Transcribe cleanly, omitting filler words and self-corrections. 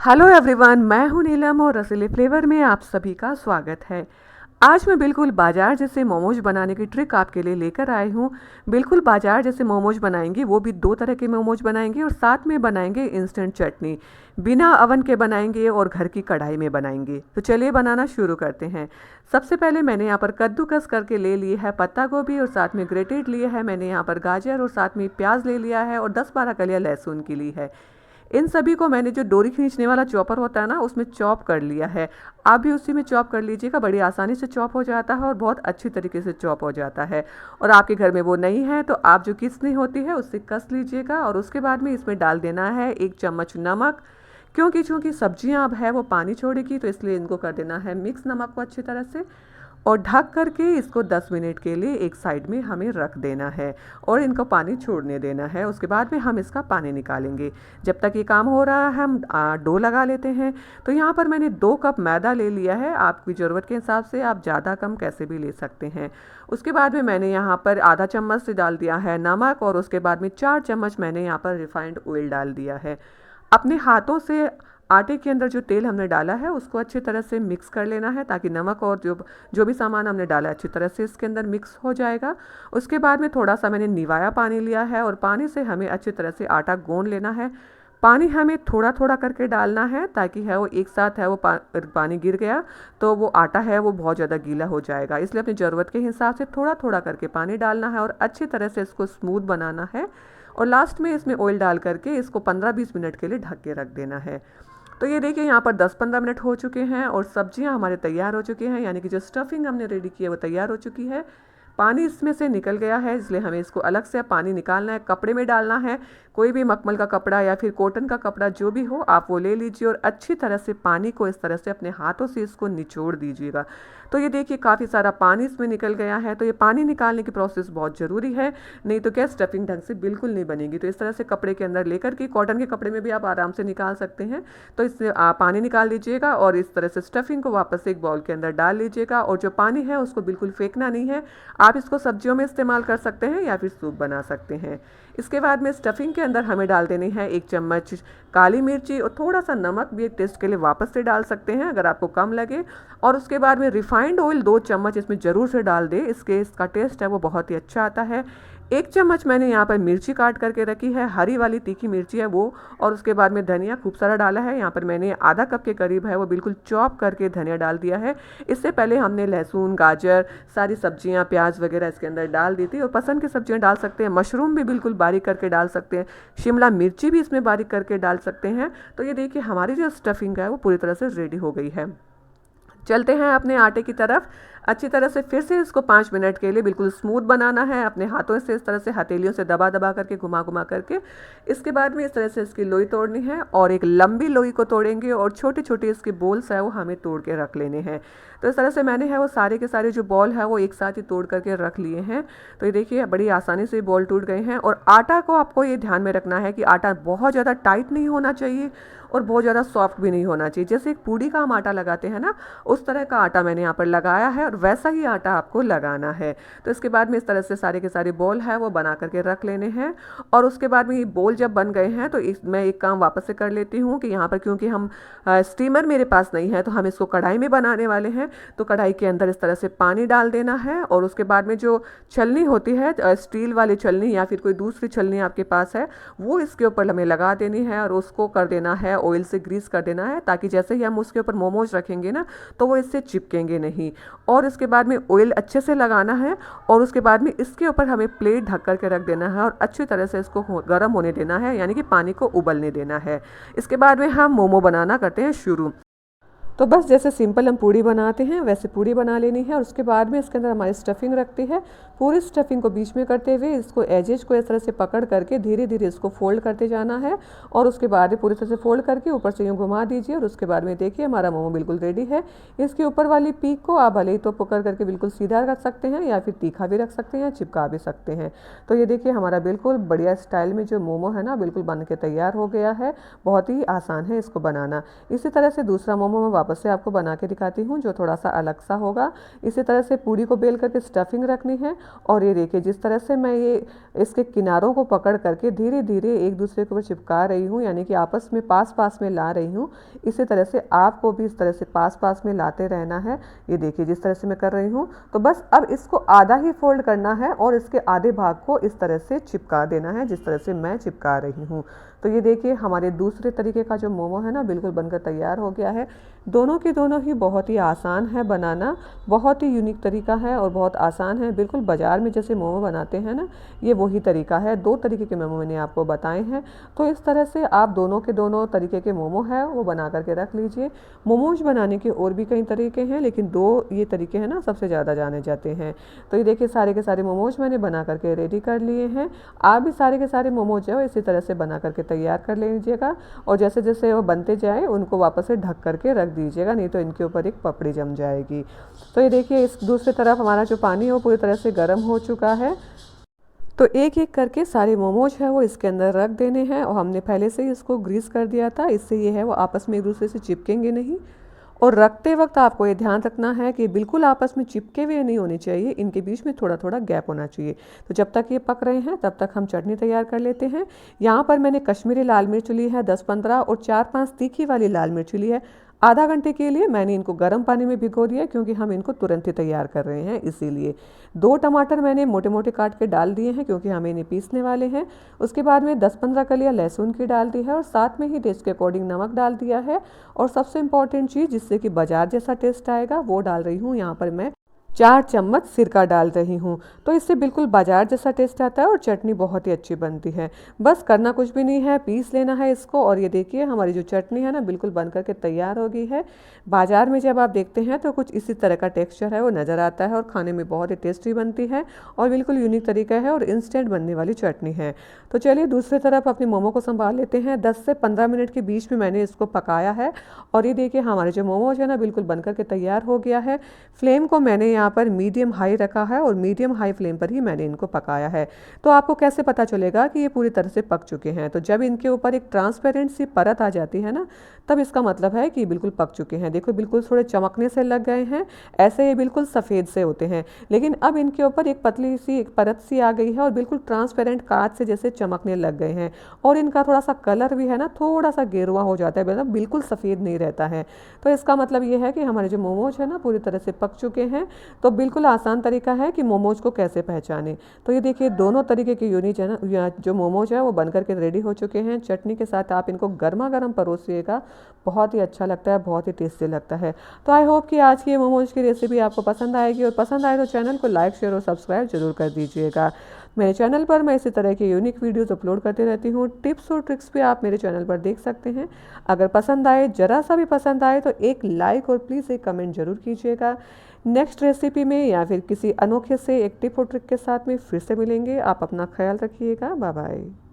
Hello everyone, मैं हूं नीलम और रसीले फ्लेवर में आप सभी का स्वागत है। आज मैं बिल्कुल बाजार जैसे मोमोज बनाने की ट्रिक आपके लिए लेकर आई हूं। बिल्कुल बाजार जैसे मोमोज बनाएंगे, वो भी दो तरह के मोमोज बनाएंगे और साथ में बनाएंगे इंस्टेंट चटनी। बिना अवन के बनाएंगे और घर की कढ़ाई में बनाएंगे। तो चलिए बनाना शुरू करते हैं। सबसे पहले मैंने यहाँ पर कद्दूकस करके ले लिया है पत्ता गोभी और साथ में ग्रेटेड लिया है मैंने यहाँ पर गाजर और साथ में प्याज ले लिया है और 10-12 कलियाँ लहसुन की ली है। इन सभी को मैंने जो डोरी खींचने वाला चॉपर होता है ना, उसमें चॉप कर लिया है। आप भी उसी में चॉप कर लीजिएगा, बड़ी आसानी से चॉप हो जाता है और बहुत अच्छी तरीके से चॉप हो जाता है। और आपके घर में वो नहीं है तो आप जो किसनी होती है उससे कस लीजिएगा और उसके बाद में इसमें डाल देना है 1 चम्मच नमक। क्योंकि चूँकि सब्जियां अब है वो पानी छोड़ेगी, तो इसलिए इनको कर देना है मिक्स नमक को अच्छी तरह से और ढक करके इसको 10 मिनट के लिए एक साइड में हमें रख देना है और इनको पानी छोड़ने देना है। उसके बाद में हम इसका पानी निकालेंगे। जब तक ये काम हो रहा है हम डो लगा लेते हैं। तो यहाँ पर मैंने 2 कप मैदा ले लिया है। आपकी ज़रूरत के हिसाब से आप ज़्यादा कम कैसे भी ले सकते हैं। उसके बाद में मैंने यहाँ पर आधा चम्मच से डाल दिया है नमक और उसके बाद में 4 चम्मच मैंने यहाँ पर रिफाइंड ऑयल डाल दिया है। अपने हाथों से आटे के अंदर जो तेल हमने डाला है उसको अच्छी तरह से मिक्स कर लेना है, ताकि नमक और जो भी सामान हमने डाला है अच्छी तरह से इसके अंदर मिक्स हो जाएगा। उसके बाद में थोड़ा सा मैंने निवाया पानी लिया है और पानी से हमें अच्छी तरह से आटा गूंद लेना है। पानी हमें थोड़ा थोड़ा करके डालना है, ताकि है वो एक साथ है वो पानी गिर गया तो वो आटा है वो बहुत ज़्यादा गीला हो जाएगा। इसलिए अपनी ज़रूरत के हिसाब से थोड़ा थोड़ा करके पानी डालना है और अच्छी तरह से इसको स्मूथ बनाना है। और लास्ट में इसमें ऑयल डाल करके इसको 15-20 मिनट के लिए ढक के रख देना है। तो ये देखिए यहाँ पर 10-15 मिनट हो चुके हैं और सब्जियाँ हमारे तैयार हो चुकी हैं, यानी कि जो स्टफिंग हमने रेडी की है वो तैयार हो चुकी है। पानी इसमें से निकल गया है, इसलिए हमें इसको अलग से पानी निकालना है, कपड़े में डालना है। कोई भी मखमल का कपड़ा या फिर कॉटन का कपड़ा जो भी हो आप वो ले लीजिए और अच्छी तरह से पानी को इस तरह से अपने हाथों से इसको निचोड़ दीजिएगा। तो ये देखिए काफ़ी सारा पानी इसमें निकल गया है। तो ये पानी निकालने की प्रोसेस बहुत ज़रूरी है, नहीं तो क्या स्टफिंग ढंग से बिल्कुल नहीं बनेगी। तो इस तरह से कपड़े के अंदर लेकर के, कॉटन के कपड़े में भी आप आराम से निकाल सकते हैं। तो इससे आप पानी निकाल लीजिएगा और इस तरह से स्टफिंग को वापस से एक बाउल के अंदर डाल लीजिएगा। और जो पानी है उसको बिल्कुल फेंकना नहीं है। आप इसको सब्जियों में इस्तेमाल कर सकते हैं या फिर सूप बना सकते हैं। इसके बाद में स्टफिंग के अंदर हमें डाल देनी है 1 चम्मच काली मिर्ची और थोड़ा सा नमक भी एक टेस्ट के लिए वापस से डाल सकते हैं अगर आपको कम लगे। और उसके बाद में रिफाइंड ऑयल 2 चम्मच इसमें ज़रूर से डाल दे, इसका टेस्ट है वो बहुत ही अच्छा आता है। 1 चम्मच मैंने यहाँ पर मिर्ची काट करके रखी है, हरी वाली तीखी मिर्ची है वो। और उसके बाद में धनिया खूब सारा डाला है। यहाँ पर मैंने आधा कप के करीब है वो बिल्कुल चॉप करके धनिया डाल दिया है। इससे पहले हमने लहसुन, गाजर, सारी सब्जियाँ, प्याज वगैरह इसके अंदर डाल दी थी। और पसंद की सब्जियाँ डाल सकते हैं, मशरूम भी बिल्कुल बारीक करके डाल सकते हैं, शिमला मिर्ची भी इसमें बारीक करके डाल सकते हैं। तो ये देखिए हमारी जो स्टफिंग है वो पूरी तरह से रेडी हो गई है। चलते हैं अपने आटे की तरफ। अच्छी तरह से फिर से इसको 5 मिनट के लिए बिल्कुल स्मूथ बनाना है। अपने हाथों से इस तरह से हथेलियों से दबा दबा करके, घुमा घुमा करके इसके बाद में इस तरह से इसकी लोई तोड़नी है और एक लंबी लोई को तोड़ेंगे और छोटे छोटे इसके बॉल्स है वो हमें तोड़ के रख लेने हैं। तो इस तरह से मैंने है वो सारे के सारे जो बॉल है वो एक साथ ही तोड़ करके रख लिए हैं। तो ये देखिए बड़ी आसानी से बॉल टूट गए हैं। और आटा को आपको ये ध्यान में रखना है कि आटा बहुत ज़्यादा टाइट नहीं होना चाहिए और बहुत ज़्यादा सॉफ्ट भी नहीं होना चाहिए। जैसे एक पूड़ी का हम आटा लगाते हैं ना, उस तरह का आटा मैंने यहाँ पर लगाया है और वैसा ही आटा आपको लगाना है। तो इसके बाद में इस तरह से सारे के सारे बॉल है वो बना करके रख लेने हैं। और उसके बाद में ये बॉल जब बन गए हैं तो मैं एक काम वापस से कर लेती हूँ कि यहाँ पर क्योंकि हम स्टीमर मेरे पास नहीं है तो हम इसको कढ़ाई में बनाने वाले हैं। तो कढ़ाई के अंदर इस तरह से पानी डाल देना है और उसके बाद में जो छलनी होती है, स्टील वाली छलनी या फिर कोई दूसरी छलनी आपके पास है, वो इसके ऊपर हमें लगा देनी है और उसको कर देना है, ऑयल से ग्रीस कर देना है, ताकि जैसे ही हम उसके ऊपर मोमोज रखेंगे ना तो वो इससे चिपकेंगे नहीं। और इसके बाद में ऑयल अच्छे से लगाना है और उसके बाद में इसके ऊपर हमें प्लेट ढक करके रख देना है और अच्छी तरह से इसको गर्म होने देना है, यानी कि पानी को उबलने देना है। इसके बाद में हम मोमो बनाना करते हैं शुरू। तो बस जैसे सिंपल हम पूड़ी बनाते हैं वैसे पूड़ी बना लेनी है। और उसके बाद में इसके अंदर हमारी स्टफिंग रखती है। पूरी स्टफिंग को बीच में करते हुए इसको एजेज को इस तरह से पकड़ करके धीरे धीरे इसको फोल्ड करते जाना है। और उसके बाद में पूरी तरह से फोल्ड करके ऊपर से यूँ घुमा दीजिए। और उसके बाद में देखिए हमारा मोमो बिल्कुल रेडी है। इसके ऊपर वाली पीक को आप भले ही तो पकड़ करके बिल्कुल सीधा रख सकते हैं या फिर तीखा भी रख सकते हैं, चिपका भी सकते हैं। तो ये देखिए हमारा बिल्कुल बढ़िया स्टाइल में जो मोमो है ना बिल्कुल बन के तैयार हो गया है। बहुत ही आसान है इसको बनाना। इसी तरह से दूसरा मोमो मैं वापस से आपको बना के दिखाती हूँ जो थोड़ा सा अलग सा होगा। इसी तरह से पूरी को बेल करके स्टफिंग रखनी है और ये देखिए जिस तरह से मैं ये इसके किनारों को पकड़ करके धीरे धीरे एक दूसरे के ऊपर चिपका रही हूँ, यानी कि आपस में पास पास में ला रही हूँ। इसी तरह से आपको भी इस तरह से पास पास में लाते रहना है। ये देखिए जिस तरह से मैं कर रही हूँ। तो बस अब इसको आधा ही फोल्ड करना है और इसके आधे भाग को इस तरह से चिपका देना है जिस तरह से मैं चिपका रही हूँ। तो ये देखिए हमारे दूसरे तरीके का जो मोमो है ना बिल्कुल बनकर तैयार हो गया है। दोनों के दोनों ही बहुत ही आसान है बनाना, बहुत ही यूनिक तरीका है और बहुत आसान है। बिल्कुल बाज़ार में जैसे मोमो बनाते हैं ना, ये वही तरीका है। दो तरीके के मोमो मैंने आपको बताए हैं। तो इस तरह से आप दोनों के दोनों तरीके के मोमो है वो बना करके रख लीजिए। मोमोज बनाने के और भी कई तरीके हैं, लेकिन दो ये तरीके हैं ना सबसे ज़्यादा जाने जाते हैं। तो ये देखिए सारे के सारे मोमोज मैंने बना करके रेडी कर लिए हैं। आप भी सारे के सारे मोमोज है इसी तरह से बना करके तैयार कर लीजिएगा और जैसे जैसे वो बनते जाए उनको वापस से ढक करके रख दीजिएगा, नहीं तो इनके ऊपर एक पपड़ी जम जाएगी। तो ये देखिए इस दूसरी तरफ हमारा जो पानी है वो पूरी तरह से गर्म हो चुका है। तो एक एक करके सारे मोमोज है वो इसके अंदर रख देने हैं और हमने पहले से ही इसको ग्रीस कर दिया था, इससे ये है वो आपस में एक दूसरे से चिपकेंगे नहीं। और रखते वक्त आपको ये ध्यान रखना है कि बिल्कुल आपस में चिपके हुए नहीं होने चाहिए, इनके बीच में थोड़ा थोड़ा गैप होना चाहिए। तो जब तक ये पक रहे हैं तब तक हम चटनी तैयार कर लेते हैं। यहाँ पर मैंने कश्मीरी लाल मिर्च ली है 10-15 और 4-5 तीखी वाली लाल मिर्च ली है। आधा घंटे के लिए मैंने इनको गर्म पानी में भिगो दिया क्योंकि हम इनको तुरंत ही तैयार कर रहे हैं इसीलिए। 2 टमाटर मैंने मोटे मोटे काट के डाल दिए हैं क्योंकि हम इन्हें पीसने वाले हैं। उसके बाद में 10-15 कलियां लहसुन की डाल दी है और साथ में ही टेस्ट के अकॉर्डिंग नमक डाल दिया है। और सबसे इम्पॉर्टेंट चीज़ जिससे कि बाजार जैसा टेस्ट आएगा वो डाल रही हूँ यहाँ पर मैं 4 चम्मच सिरका डाल रही हूँ। तो इससे बिल्कुल बाजार जैसा टेस्ट आता है और चटनी बहुत ही अच्छी बनती है। बस करना कुछ भी नहीं है, पीस लेना है इसको और ये देखिए हमारी जो चटनी है ना बिल्कुल बन करके तैयार हो गई है। बाजार में जब आप देखते हैं तो कुछ इसी तरह का टेक्सचर है वो नज़र आता है और खाने में बहुत ही टेस्टी बनती है और बिल्कुल यूनिक तरीका है और इंस्टेंट बनने वाली चटनी है। तो चलिए दूसरी तरफ अपने मोमो को संभाल लेते हैं। 10 से 15 मिनट के बीच में मैंने इसको पकाया है और ये देखिए हमारे जो मोमोज है ना बिल्कुल बन करके तैयार हो गया है। फ्लेम को मैंने यहाँ पर मीडियम हाई रखा है और मीडियम हाई फ्लेम पर ही मैंने इनको पकाया है। तो आपको कैसे पता चलेगा कि ये पूरी तरह से पक चुके हैं? तो जब इनके ऊपर एक ट्रांसपेरेंट सी परत आ जाती है ना तब इसका मतलब है कि ये बिल्कुल पक चुके हैं। देखो बिल्कुल थोड़े चमकने से लग गए हैं, ऐसे ये बिल्कुल सफ़ेद से होते हैं। लेकिन अब इनके ऊपर एक पतली सी एक परत सी आ गई है और बिल्कुल ट्रांसपेरेंट कांच से जैसे चमकने लग गए हैं और इनका थोड़ा सा कलर भी है ना थोड़ा सा गेरुआ हो जाता है, मतलब बिल्कुल सफ़ेद नहीं रहता है। तो इसका मतलब ये है कि हमारे जो मोमोज है ना पूरी तरह से पक चुके हैं। तो बिल्कुल आसान तरीका है कि मोमोज को कैसे पहचाने। तो ये देखिए दोनों तरीके के यूनिक है ना जो मोमोज है वो बन करके रेडी हो चुके हैं। चटनी के साथ आप इनको गर्मा गर्म परोसिएगा, बहुत ही अच्छा लगता है, बहुत ही टेस्टी लगता है। तो आई होप कि आज की ये मोमोज की रेसिपी आपको पसंद आएगी और पसंद आए तो चैनल को लाइक शेयर और सब्सक्राइब जरूर कर दीजिएगा। मेरे चैनल पर मैं इसी तरह की यूनिक वीडियोस अपलोड करती रहती हूँ। टिप्स और ट्रिक्स भी आप मेरे चैनल पर देख सकते हैं। अगर पसंद आए, ज़रा सा भी पसंद आए तो एक लाइक और प्लीज़ एक कमेंट जरूर कीजिएगा। नेक्स्ट रेसिपी में या फिर किसी अनोखे से एक टिप और ट्रिक के साथ में फिर से मिलेंगे। आप अपना ख्याल रखिएगा। Bye bye.